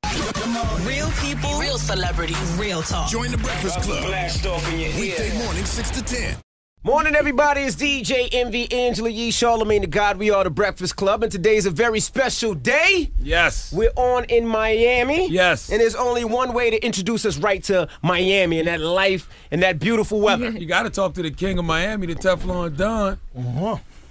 Real people, real celebrities, real talk. Join the Breakfast Club. Blast off in your Weekday morning, 6 to 10. Morning, everybody. It's DJ Envy, Angela Yee, Charlamagne the God. We are the Breakfast Club, and today is a very special day. Yes. We're on in Miami. Yes. And there's only one way to introduce us right to Miami and that life and that beautiful weather. You got to talk to the king of Miami, the Teflon Don.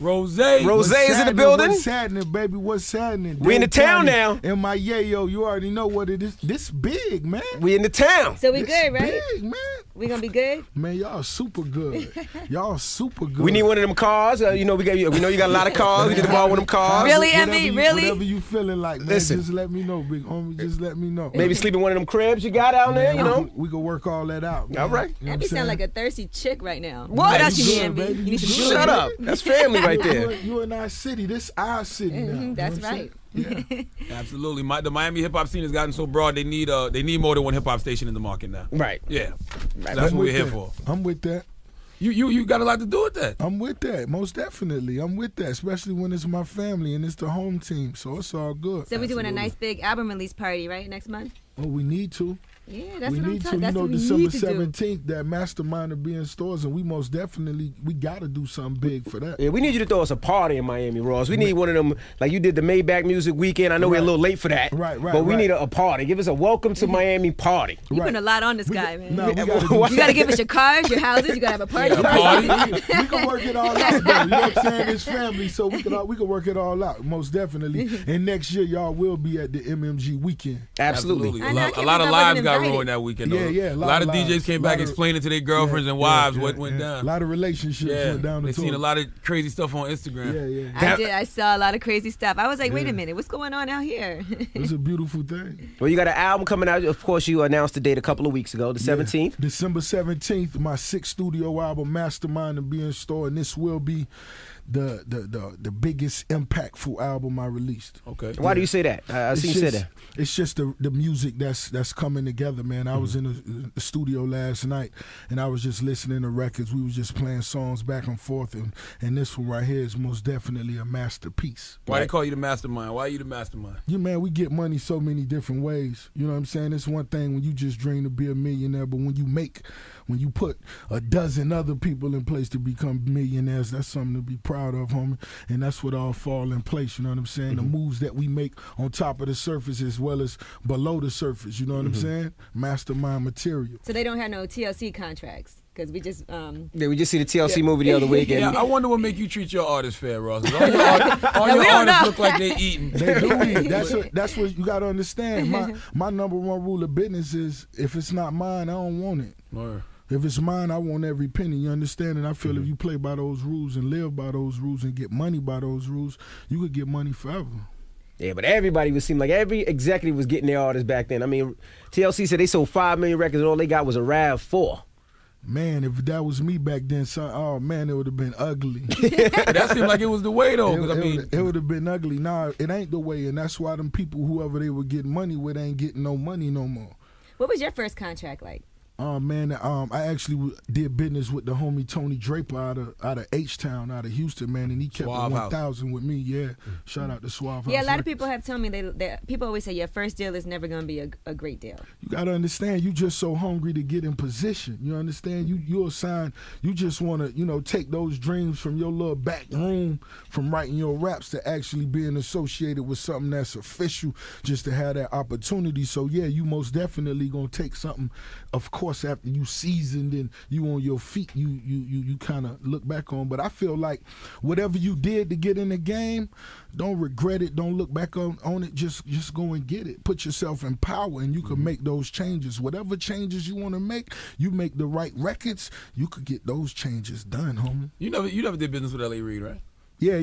Rose. Rose is in the building. What's happening, baby? What's happening? We in the town now. In my yayo, you already know what it is. This big, man. We in the town. So we This good, right? big, man. We gonna be good? Man, y'all super good. Y'all super good. We need one of them cars. We know you got a lot of cars. We need to borrow one of them cars. Really, Envy? Really? Whatever you feeling like, man, Listen. just let me know, big homie. Just let me know. Maybe sleep in one of them cribs you got out there, you know. We can work all that out. Man. All right. You know Envy what I'm sound like saying? a thirsty chick right now. What? else you You need, good, Envy? baby. You need some You jewelry. Shut up. That's family right there. You in our city. This our city now. You know That's what I'm right. saying? Yeah. Absolutely. The Miami hip hop scene has gotten so broad, they need more than one hip hop station in the market now. Right. Yeah. Right. That's I'm what we're with here that. for. I'm with that. You got a lot to do with that. I'm with that, most definitely. I'm with that, especially when it's my family and it's the home team, so it's all good. So we're doing a nice big album release party, right, next month? Oh, we need to. Yeah, that's We what I'm need to. talking. You That's know, what we December need to do. 17th, that mastermind will be in stores, and we most definitely, we got to do something big for that. Yeah, we need you to throw us a party in Miami, Ross. We need one of them, like you did the Maybach Music Weekend. I know we're a little late for that. Right. But we need a party. Give us a welcome to Miami party. You putting a lot on this guy, man. No, we gotta You gotta give us your cars, your houses. You gotta have a party. we can work it all out, though. You know what I'm saying? It's family, so we can work it all out, most definitely. And next year, y'all will be at the MMG weekend. Absolutely. I know, I A can't lot of believe I lives wasn't got invited. ruined that weekend. though. Yeah, A lot of DJs lives. came back Lot of- explaining to their girlfriends and wives what went A down. lot of relationships went down the They seen a lot of crazy stuff on Instagram. Yeah. I did. I saw a lot of crazy stuff. I was like, wait a minute, what's going on out here? It's a beautiful thing. Well, you got an album coming out. Of course, you announced the date a couple of weeks ago, the 17th. December 17th, my 6th studio album, Mastermind, will be in store, and this will be the biggest impactful album I released. Okay. Why do you say that? I seen you say that. It's just the music that's coming together, man. I was in the studio last night, and I was just listening to records. We was just playing songs back and forth, and this one right here is most definitely a masterpiece. Why they call you the mastermind? Why are you the mastermind? Man, we get money so many different ways. You know what I'm saying? It's one thing when you just dream to be a millionaire, but when you put a dozen other people in place to become millionaires, that's something to be proud of, homie. And that's what all fall in place, you know what I'm saying? The moves that we make on top of the surface as well as below the surface, you know what I'm saying? Mastermind material. So they don't have no TLC contracts because we just Yeah, we just see the TLC movie the other week. And Yeah, I wonder what make you treat your artists fair, Ross. All your artists look like they eating. They do eat. That's what you got to understand. My number one rule of business is if it's not mine, I don't want it. Word. If it's mine, I want every penny. You understand? And I feel if you play by those rules and live by those rules and get money by those rules, you could get money forever. Yeah, but everybody would seem like every executive was getting their artists back then. I mean, TLC said they sold 5 million records and all they got was a RAV4. Man, if that was me back then, son, oh man, it would have been ugly. That seemed like it was the way though. 'Cause It would have been ugly. Nah, it ain't the way, and that's why them people, whoever they were getting money with, ain't getting no money no more. What was your first contract like? Oh man, I actually did business with the homie Tony Draper out of H-Town, out of Houston, man, and he kept Suave it House. 1,000 with me. Yeah, shout out to Suave House. Yeah, a lot of Records. people have told me that people always say your first deal is never gonna be a great deal. You gotta understand, you just so hungry to get in position. You understand? You're assigned. You just wanna, take those dreams from your little back room, from writing your raps to actually being associated with something that's official, just to have that opportunity. So yeah, you most definitely gonna take something. Of course, after you seasoned and you on your feet, you kind of look back on. But I feel like whatever you did to get in the game, don't regret it. Don't look back on it. Just go and get it. Put yourself in power, and you can make those changes. Whatever changes you want to make, you make the right records, you could get those changes done, homie. You never did business with L.A. Reid, right? Yeah. Of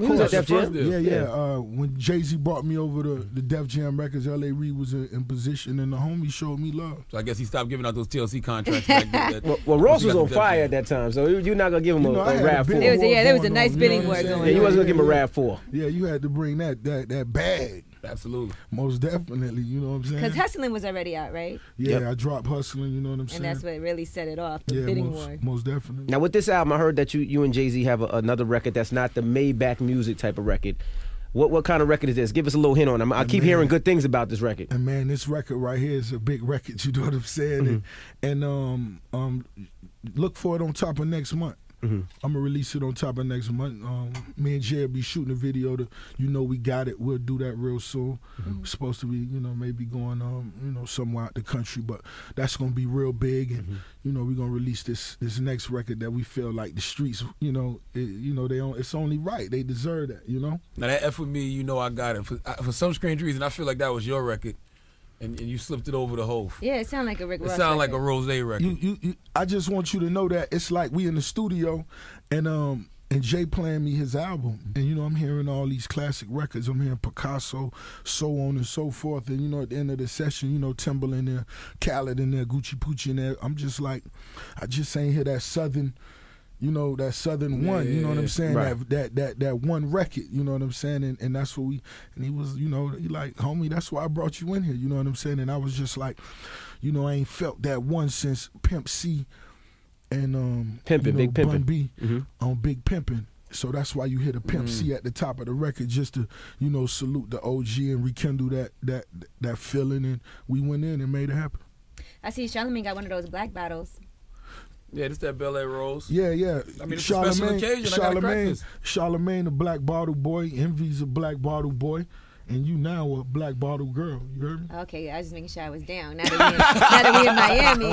He was at course. Def Jam? Yeah. When Jay-Z brought me over to the Def Jam Records, L.A. Reid was in position, and the homie showed me love. So I guess he stopped giving out those TLC contracts. Back then. Well, Ross He was got on the Def fire Jam. at that time, so you're not going to give him a I had a RAV4. big There was a- war there was a going nice on, bidding what war I'm going saying? Yeah, you wasn't going to give him a Yeah. RAV4. Yeah, you had to bring that bag. Absolutely. Most definitely, you know what I'm saying? Because Hustling was already out, right? Yeah, Yep. I dropped Hustling, you know what I'm saying? And that's what really set it off, the yeah, bidding war. most definitely. Now, with this album, I heard that you and Jay-Z have another record that's not the Maybach Music type of record. What kind of record is this? Give us a little hint on it. I keep hearing good things about this record. And man, this record right here is a big record. You know what I'm saying? And look for it on top of next month. I'm gonna release it on top of next month. Me and Jay will be shooting a video to, we got it. We'll do that real soon. We're supposed to be, maybe going, somewhere out the country, but that's gonna be real big. And we're gonna release this next record that we feel like the streets, it's only right. They deserve that, Now that F with me, I got it. For some strange reason, I feel like that was your record. And you slipped it over the hole. Yeah, it sounded like a Rick Ross. It sounded like a Rose record. I just want you to know that it's like we in the studio, and Jay playing me his album, and I'm hearing all these classic records. I'm hearing Picasso, so on and so forth. And at the end of the session, Timbaland in there, Khaled in there, Gucci Poochie in there. I'm just like, I just ain't hear that Southern. That Southern one, you know what I'm saying? Right. That one record, you know what I'm saying? And that's what he was, he like, homie, that's why I brought you in here, you know what I'm saying? And I was just like, I ain't felt that one since Pimp C and Pimpin', Big Pimpin'. Bun B on Big Pimpin'. So that's why you hear the Pimp C at the top of the record, just to, salute the OG and rekindle that feeling. And we went in and made it happen. I see Charlamagne got one of those black bottles. Yeah, this that Bel Air Rose. Yeah. I mean, it's a special occasion. I gotta crack this. Charlamagne, the black bottle boy. Envy's a black bottle boy. And you now a black bottle girl. You heard me? Okay, I was just making sure I was down. Now that we in Miami,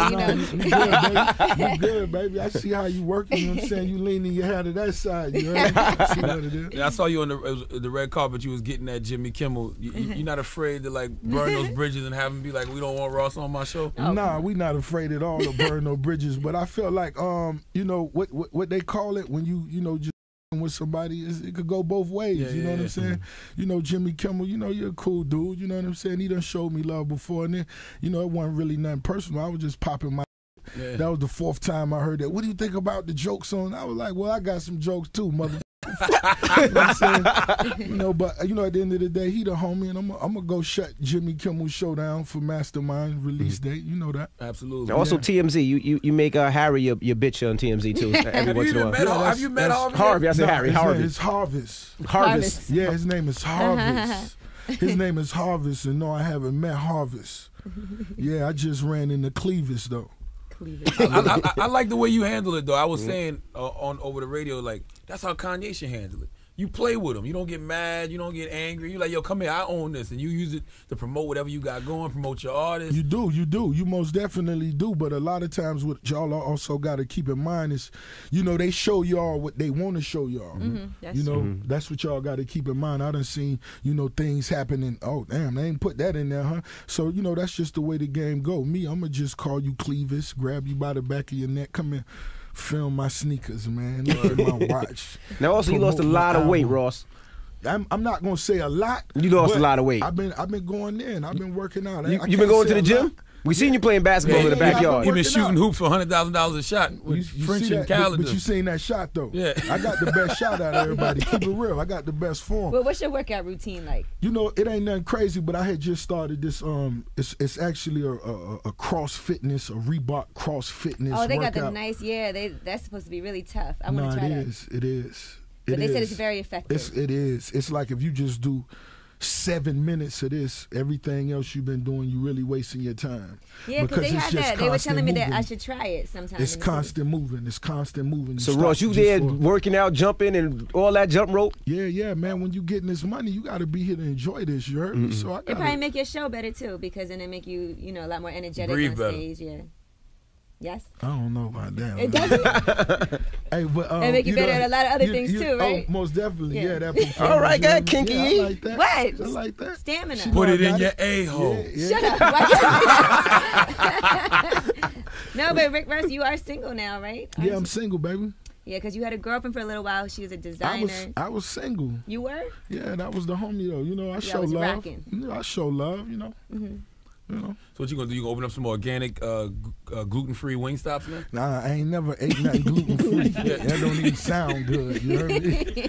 You good, baby. You good, baby. I see how you working. You know what I'm saying? You leaning your head to that side. You heard me? I see what it is. Yeah, I saw you on the red carpet. You was getting that Jimmy Kimmel. You're not afraid to burn those bridges and have him be like, we don't want Ross on my show? Oh. Nah, we not afraid at all to burn no bridges. But I feel like, what they call it when you just with somebody, it could go both ways. You know what I'm saying? Jimmy Kimmel, you're a cool dude. You know what I'm saying? He done showed me love before, and then, it wasn't really nothing personal. I was just popping my. Yeah. That was the 4th time I heard that. What do you think about the jokes on? I was like, well, I got some jokes too, mother. You know what I'm saying? But at the end of the day, he the homie, and I'm gonna go shut Jimmy Kimmel's show down for Mastermind release date. You know that. Absolutely. Also, TMZ, you make Harry your bitch on TMZ too. Every once in a while. Have you met Harvey? Harvey, I said Harry. Harvey. It's Harvest. Harvest. Yeah, his name is Harvest. His name is Harvest, and no, I haven't met Harvest. Yeah, I just ran into Clevis though. I like the way you handle it though. I was saying on over the radio, like, that's how Kanye should handle it. You play with him. You don't get mad. You don't get angry. You're like, yo, come here, I own this. And you use it to promote whatever you got going, promote your artist. You do. You most definitely do. But a lot of times what y'all also got to keep in mind is, they show y'all what they want to show y'all. That's what y'all got to keep in mind. I done seen, things happening. Oh, damn, they ain't put that in there, huh? So, that's just the way the game go. Me, I'm going to just call you Clevis, grab you by the back of your neck, come here. Film my sneakers, man. Look at my watch. Now, also, you lost a lot of weight, Ross. I'm not gonna say a lot. You lost a lot of weight. I've been going in. I've been working out. You been going to the gym? We seen you playing basketball in the backyard. You've been shooting hoops for $100,000 a shot with French and calendar. But you seen that shot though. Yeah. I got the best shot out of everybody. Keep it real. I got the best form. Well, what's your workout routine like? It ain't nothing crazy, but I had just started this. It's actually a cross fitness, a Reebok cross fitness. Oh, they workout. got the nice. Yeah, that's supposed to be really tough. I want to try that. It is. But they said it's very effective. It is. It's like if you just do 7 minutes of this, everything else you've been doing, you really wasting your time. Yeah, because they had that. They were telling me that I should try it sometime. It's constant moving. It's constant moving. So, Ross, you there working out, jumping, and all that jump rope? Yeah, man. When you getting this money, you got to be here to enjoy this. You heard me? So it probably make your show better, too, because then it make you, a lot more energetic breathe on better. Stage. Yeah. Yes? I don't know about that. It doesn't? Hey, but it make you better at a lot of other things, too, right? Oh, most definitely. Yeah. That performance. All right, good, kinky. Yeah, I like that. What? I like that. Stamina. Put it in your a-hole. Yeah. Shut up. Why No, but Rick Ross, you are single now, right? Yeah, I'm single, baby. Yeah, because you had a girlpirlend for a little while. She was a designer. I was single. You were? Yeah, that was the homie though. I show love. Rocking. I show love. So what you gonna do? You gonna open up some organic gluten-free Wingstops, man? Nah, I ain't never ate nothing gluten-free. That don't even sound good. You heard me?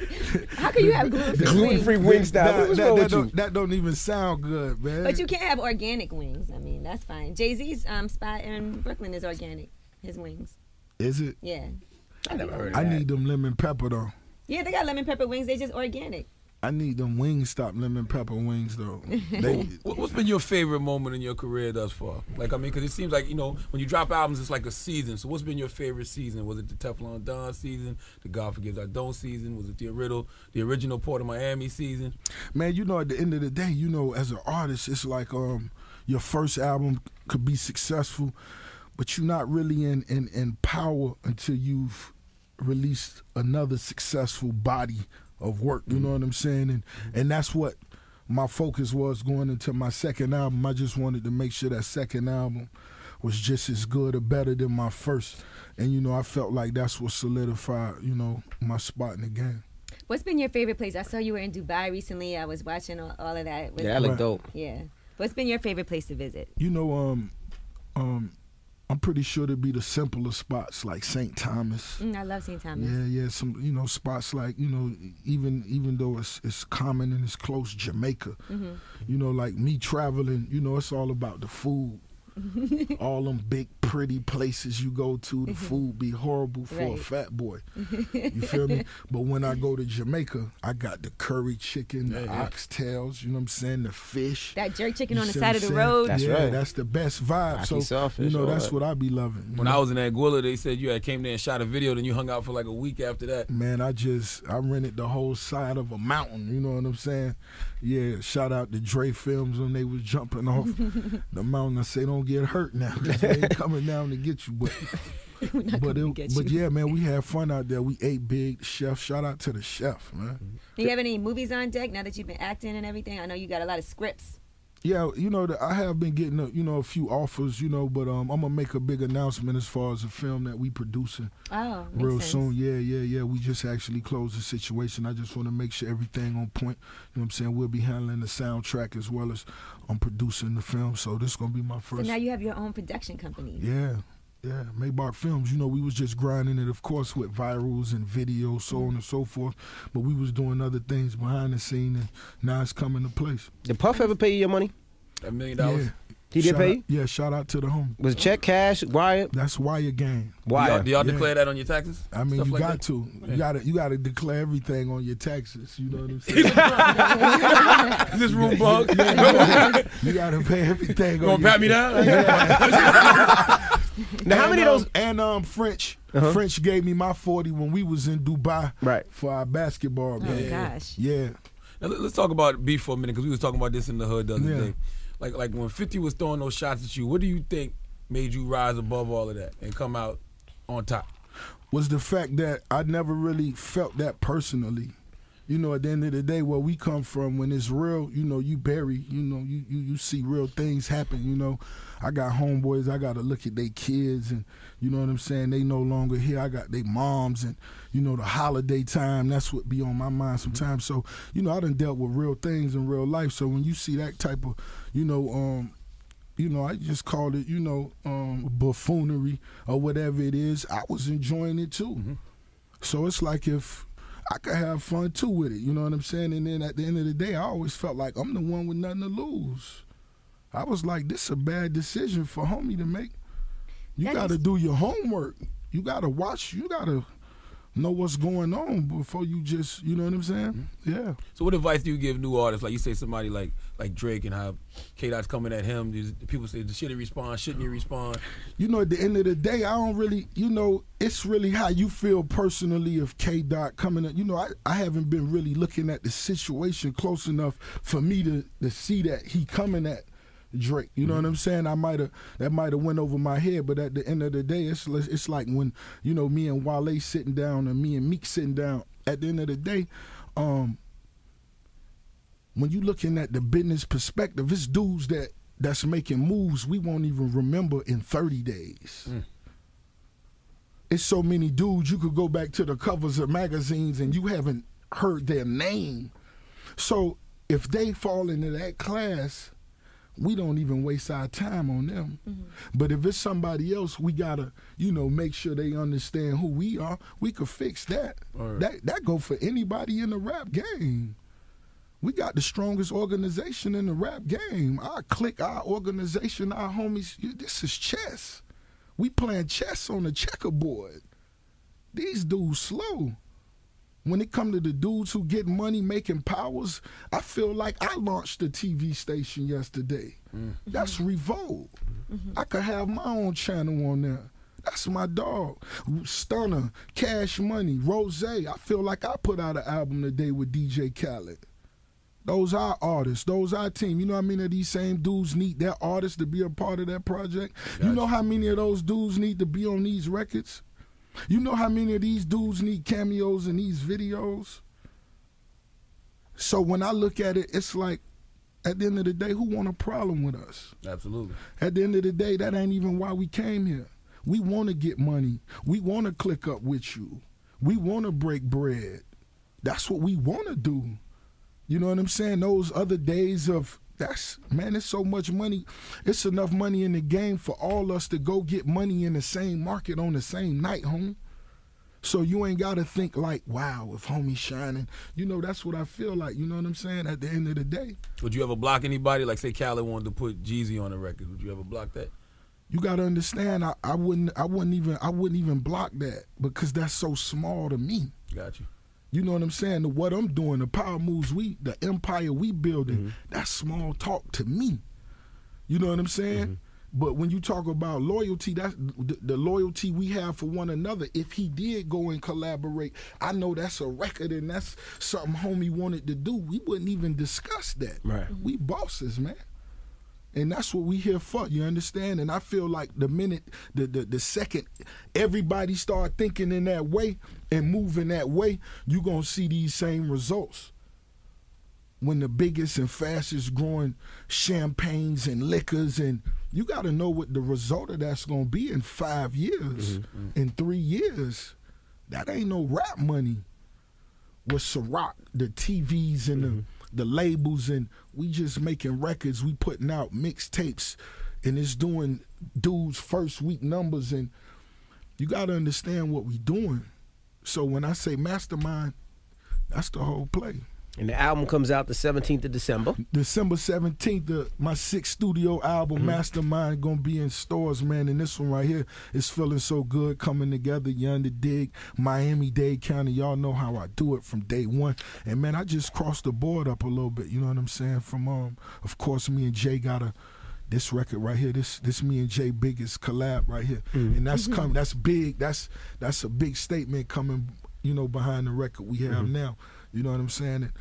How can you have gluten-free Wingstop? That don't even sound good, man. But you can't have organic wings. I mean, that's fine. Jay-Z's spot in Brooklyn is organic. His wings. Is it? Yeah. I never heard of that. I need them lemon pepper though. Yeah, they got lemon pepper wings. They just organic. I need them Wingstop lemon pepper wings though. What's been your favorite moment in your career thus far? Like, I mean, because it seems like, you know, when you drop albums, it's like a season. So what's been your favorite season? Was it the Teflon Don season, the God Forgives I Don't season? Was it the original Port of Miami season? Man, you know, at the end of the day, you know, as an artist, it's like your first album could be successful, but you're not really in power until you've released another successful body of work, you know what I'm saying? And that's what my focus was going into my second album. I just wanted to make sure that second album was just as good or better than my first. And, you know, I felt like that's what solidified, you know, my spot in the game. What's been your favorite place? I saw you were in Dubai recently. I was watching all of that. Yeah, that looked dope. Yeah. What's been your favorite place to visit? You know, I'm pretty sure it'd be the simpler spots like St. Thomas. I love St. Thomas. Yeah, some, you know, spots like, you know, even though it's common and it's close, Jamaica. You know, like me traveling, you know, it's all about the food. All them big pretty places you go to, the food be horrible for a fat boy. You feel me? But when I go to Jamaica, I got the curry chicken, the oxtails, you know what I'm saying, the fish. That jerk chicken on the side of the road. That's right. That's the best vibe. So sawfish, you know, that's what I be loving. When I was in Anguilla, they said you had came there and shot a video, then you hung out for like a week after that. Man, I rented the whole side of a mountain, you know what I'm saying? Yeah, shout out to Dre Films when they was jumping off the mountain. I say, don't get hurt now. They ain't coming down to get you. But yeah, man, we had fun out there. We ate big. Chef, shout out to the chef, man. Do you have any movies on deck now that you've been acting and everything? I know you got a lot of scripts. Yeah, you know, I have been getting a few offers, you know, but I'm gonna make a big announcement as far as a film that we producing real soon. Yeah. We just actually closed the situation. I just want to make sure everything on point. You know what I'm saying? We'll be handling the soundtrack as well as I'm producing the film. So this is gonna be my first. So now you have your own production company. Yeah, Maybach Films. You know, we was just grinding it, of course, with virals and videos, so on and so forth. But we was doing other things behind the scene, and now it's coming to place. Did Puff ever pay you your money? $1 million? Yeah. He did pay you? Yeah, shout out to the homie. Was it check, cash, wire? That's wire game. Wire. Do y'all declare that on your taxes? I mean, Stuff you like got that? to. You got to declare everything on your taxes. You know what I'm saying? Is this room bug? You got to pay everything. You gonna pat me down? Now, how many of those? And French gave me my 40 when we was in Dubai for our basketball game. Oh, gosh. Yeah. Now, let's talk about beef for a minute, because we was talking about this in the hood the other day. Like when 50 was throwing those shots at you, what do you think made you rise above all of that and come out on top? Was the fact that I never really felt that personally. You know, at the end of the day, where we come from, when it's real, you know, you bury, you know, you see real things happen, you know. I got homeboys, I got to look at their kids, and you know what I'm saying, they no longer here. I got their moms, and, you know, the holiday time, that's what be on my mind sometimes. So, you know, I done dealt with real things in real life. So when you see that type of, you know, I just called it, you know, buffoonery or whatever it is, I was enjoying it too. So it's like if I could have fun too with it, you know what I'm saying? And then at the end of the day, I always felt like I'm the one with nothing to lose. I was like, this is a bad decision for homie to make. You got to do your homework. You got to watch. You got to know what's going on before you just, you know what I'm saying? Yeah. So what advice do you give new artists? Like you say somebody like Drake and how K-Dot's coming at him. People say, should he respond? Shouldn't he respond? You know, at the end of the day, I don't really, you know, it's really how you feel personally of K-Dot coming at. You know, I haven't been really looking at the situation close enough for me to see that he coming at Drake. You know what I'm saying? That might have went over my head, but at the end of the day, it's like when, you know, me and Wale sitting down and me and Meek sitting down. At the end of the day, when you looking at the business perspective, it's dudes that's making moves we won't even remember in 30 days. It's so many dudes you could go back to the covers of magazines and you haven't heard their name. So if they fall into that class, we don't even waste our time on them. But if it's somebody else, we gotta, you know, make sure they understand who we are. We could fix that. Right. That go for anybody in the rap game. We got the strongest organization in the rap game. Our clique, our organization, our homies, this is chess. We playing chess on the checkerboard. These dudes slow. When it come to the dudes who get money making powers, I feel like I launched a TV station yesterday. That's Revolt. I could have my own channel on there. That's my dog. Stunner, Cash Money, Rose. I feel like I put out an album today with DJ Khaled. Those are artists. Those are team. You know how many of these same dudes need their artists to be a part of that project? Gotcha. You know how many of those dudes need to be on these records? You know how many of these dudes need cameos in these videos? So when I look at it, it's like, at the end of the day, who want a problem with us? Absolutely. At the end of the day, that ain't even why we came here. We want to get money. We want to click up with you. We want to break bread. That's what we want to do. You know what I'm saying? Those other days of, man, it's so much money. It's enough money in the game for all us to go get money in the same market on the same night, homie. So you ain't got to think like, wow, if homie's shining. You know, that's what I feel like. You know what I'm saying? At the end of the day. Would you ever block anybody? Like, say Khaled wanted to put Jeezy on the record. Would you ever block that? You got to understand, I wouldn't even block that because that's so small to me. Got you. You know what I'm saying? What I'm doing, the power moves the empire we building, that's small talk to me. You know what I'm saying? But when you talk about loyalty, that's the loyalty we have for one another. If he did go and collaborate, I know that's a record and that's something homie wanted to do. We wouldn't even discuss that. Right. We bosses, man. And that's what we here for, you understand? And I feel like the minute, the second everybody start thinking in that way and moving that way, you're going to see these same results. When the biggest and fastest growing champagnes and liquors, and you got to know what the result of that's going to be in 5 years, in 3 years. That ain't no rap money. With Ciroc, the TVs and the labels, and we just making records, we putting out mixtapes, and it's doing dudes' first week numbers, and you got to understand what we doing. So when I say mastermind, that's the whole play. And the album comes out the 17th of December. December 17th, my 6th studio album, Mastermind, gonna be in stores, man. And this one right here is feeling so good, coming together. You under dig, Miami-Dade County. Y'all know how I do it from day one. And man, I just crossed the board up a little bit. You know what I'm saying? From of course, me and Jay got this record right here. This me and Jay biggest collab right here, and that's coming. That's big. That's a big statement coming. You know, behind the record we have now. You know what I'm saying?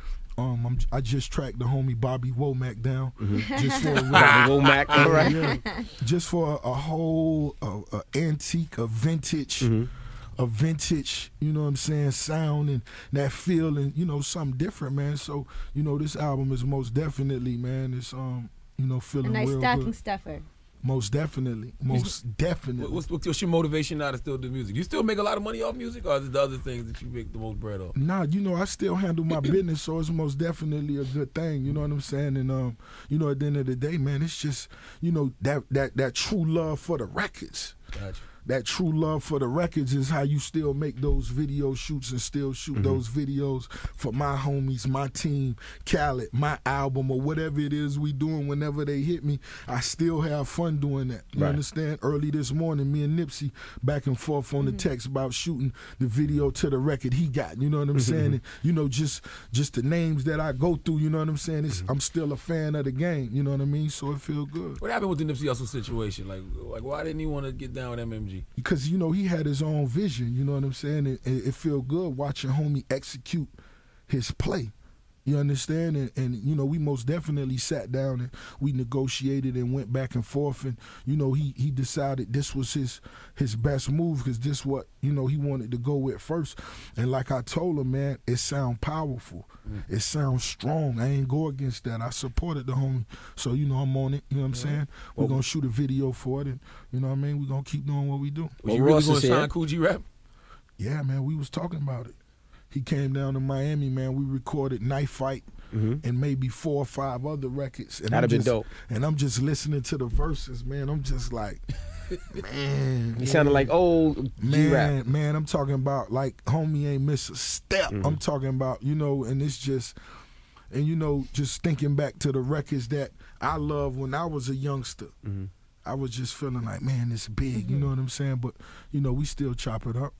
I just tracked the homie Bobby Womack down. Just for Bobby Womack, all right. Yeah, just for a whole antique, a vintage, you know what I'm saying, sound and that feel, and you know, something different, man. So you know, this album is most definitely, man. It's you know, feeling a nice real stocking good. stuffer. Most definitely. What's your motivation now to still do music? You still make a lot of money off music, or is it the other things that you make the most bread off? Nah, you know, I still handle my business, so it's most definitely a good thing. You know what I'm saying? And you know, at the end of the day, man, it's just, you know, that true love for the records. Gotcha. That true love for the records is how you still make those video shoots and still shoot those videos for my homies, my team, Khaled, my album, or whatever it is we doing. Whenever they hit me, I still have fun doing that. You understand? Early this morning, me and Nipsey back and forth on the text about shooting the video to the record he got. You know what I'm saying? And, you know, just the names that I go through. You know what I'm saying? I'm still a fan of the game. You know what I mean? So it feel good. What happened with the Nipsey Hussle situation? Like why didn't he want to get down with MMG? Because, you know, he had his own vision, you know what I'm saying? And it feel good watching homie execute his play. You understand? And you know, we most definitely sat down and we negotiated and went back and forth. And, you know, he decided this was his best move because this what, you know, he wanted to go with first. And like I told him, man, it sound powerful. It sounds strong. I ain't go against that. I supported the homie. So, you know, I'm on it. You know what I'm saying? We're going to shoot a video for it. And, you know what I mean? We're going to keep doing what we do. Was you really going to sign Cool G Rap? Yeah, man, we was talking about it. He came down to Miami, man. We recorded Knife Fight and maybe 4 or 5 other records. And That'd have been dope. And I'm just listening to the verses, man. I'm just like, man. He sounded like old G-Rap. Man, I'm talking about like homie ain't miss a step. I'm talking about, you know, and it's just, and you know, just thinking back to the records that I loved when I was a youngster. I was just feeling like, man, it's big. You know what I'm saying? But, you know, we still chop it up.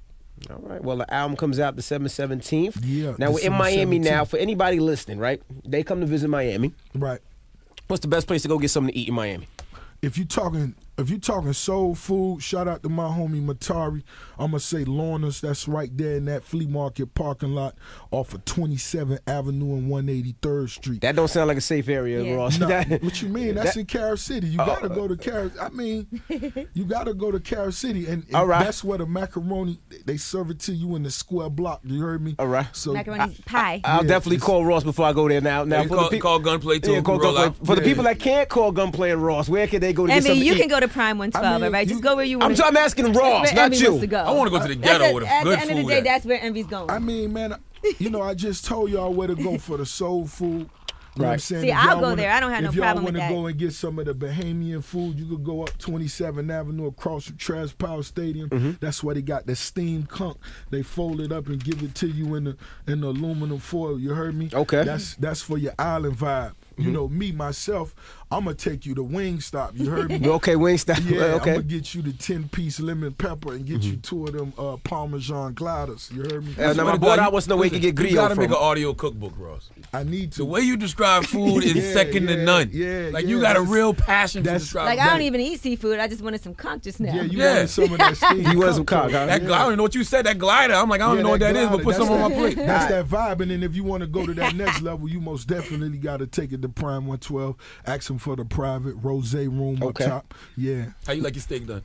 All right. Well, the album comes out December 17th. Yeah. Now, we're in December Miami 17th. now. For anybody listening, right? They come to visit Miami. Right. What's the best place to go get something to eat in Miami? If you talking soul food, shout out to my homie Matari. I'ma say Lorna's. That's right there in that flea market parking lot off of 27th Avenue and 183rd Street. That don't sound like a safe area, Yeah. Ross. No, what you mean? That's in Carol City. You gotta go to Carol. I mean, you gotta go to Carol City, and All right. that's where the macaroni they serve it to you in the square block. You heard me? All right. So Macaroni pie. I'll Yeah, definitely it's- call Ross before I go there now. Now, Hey, for call, the call Gunplay too. yeah, call roll Gunplay. out. For the Yeah. people that can't call Gunplay and Ross, where can they go to get Envy, something to you eat? can go to Prime 112, I mean, all right? you- Just go where you want. I'm asking Ross, not Envy you. wants to go. I want to go to the That's ghetto with at good the end of the food day, at. that's where Envy's going. I mean, man, you know, I just told y'all where to go for the soul food. You know what I'm Right. saying? See, If I'll y'all go wanna- there. I don't have no if y'all problem with wanna that. go and get some of the Bahamian food, you could go up 27th Avenue across from Trash Power Stadium. Mm-hmm. That's where they got the steamed conch. They fold it up and give it to you in the aluminum foil. You heard me? Okay. That's for your island vibe. You Mm-hmm. know, me, myself, I'm going to take you to Wingstop. You heard me? Okay, Wingstop. Yeah, I'm Okay. going to get you the 10-piece lemon pepper and get you 2 of them Parmesan gliders. You heard me? Now, my boy, I wants to know where he can get You grill gotta from. make an audio cookbook, Ross. I need to. The way you describe food is Yeah, second to yeah, none. yeah, like yeah, you got a that's- real passion for that's- describing. Like, I don't even eat seafood. I just wanted some conch just now. Yeah, you Yeah. wanted some of that steamed You want some conch, conch, huh? That I don't even know what you said. That glider. I'm like, I don't even know what that is, but put some on my plate. That's that vibe. And then if you want to go to that next level, you most definitely got to take it to Prime 112. Ask them for the private rose room Okay. up top. Yeah, How you like your steak done?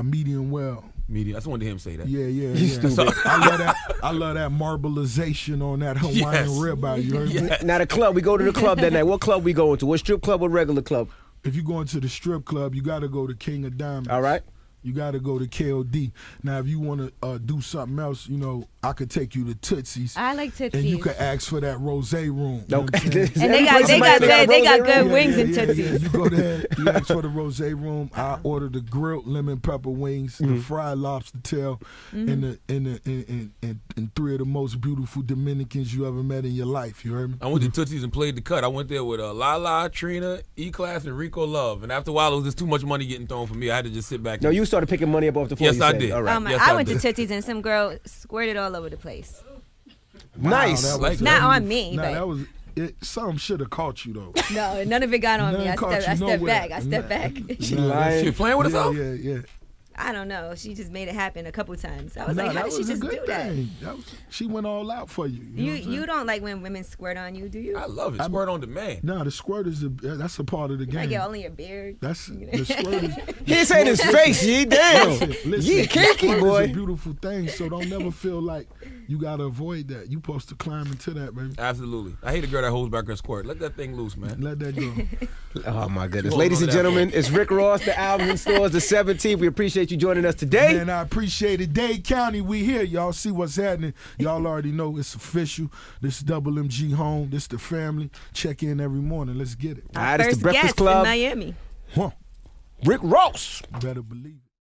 medium well. Medium. I just wanted him to say that. Yeah, yeah, You yeah. stupid. I love that marbleization on that Hawaiian Yes. ribeye. You heard me? Yes. Now, the club, we go to the club that night. What club we going to? What strip club or regular club? If you going to the strip club, you got to go to King of Diamonds. All right. You got to go to KOD. Now, if you want to do something else, you know, I could take you to Tootsie's. I like Tootsies. And you could ask for that rose room. You know what I'm Okay. saying? And they got Every place in Miami they got rose good room. wings in Tootsies. You go there, you ask for the rose room. I order the grilled lemon pepper wings, the fried lobster tail, and 3 of the most beautiful Dominicans you ever met in your life. You heard me? I went to Tootsie's and played the cut. I went there with Lala, Trina, E-Class, and Rico Love. And after a while, it was just too much money getting thrown for me. I had to just sit back. No, you started picking money up off the floor. Yes, you I said. did. All right. Yes, I I went to did. Tootsie's and some girl squirted all over the place. Nice. Wow, that Like was- Not on me, Nah, but that was something should have caught you though. no, none of it got on me. None I caught stepped you back. nowhere. I stepped back. She Nah, lying. She playing with herself? Yeah. I don't know. She just made it happen a couple times. I was Nah, like, how that did she was a just good do that? thing. She went all out for you. You know what I'm saying? You don't like when women squirt on you, do you? I love it. Squirt on demand. Nah, the squirt is that's a part of the game. Like get all in your beard. That's the squirt is. He ain't saying his face, ye. Damn. Listen, Ye kinky, squirt boy. is a beautiful thing, so don't never feel like you gotta avoid that. You supposed to climb into that, baby. Absolutely. I hate a girl that holds back her squirt. Let that thing loose, man. Let that go. Oh, my goodness. Hold Ladies on and to that gentlemen, one. it's Rick Ross. The album in stores the 17th. We appreciate you joining us today. Man, I appreciate it. Dade County, we here. Y'all see what's happening. Y'all already know it's official. This is Double MG home. This the family. Check in every morning. Let's get it. All right, it's First the Breakfast guest Club. in Miami. Huh. Rick Ross. Better believe it.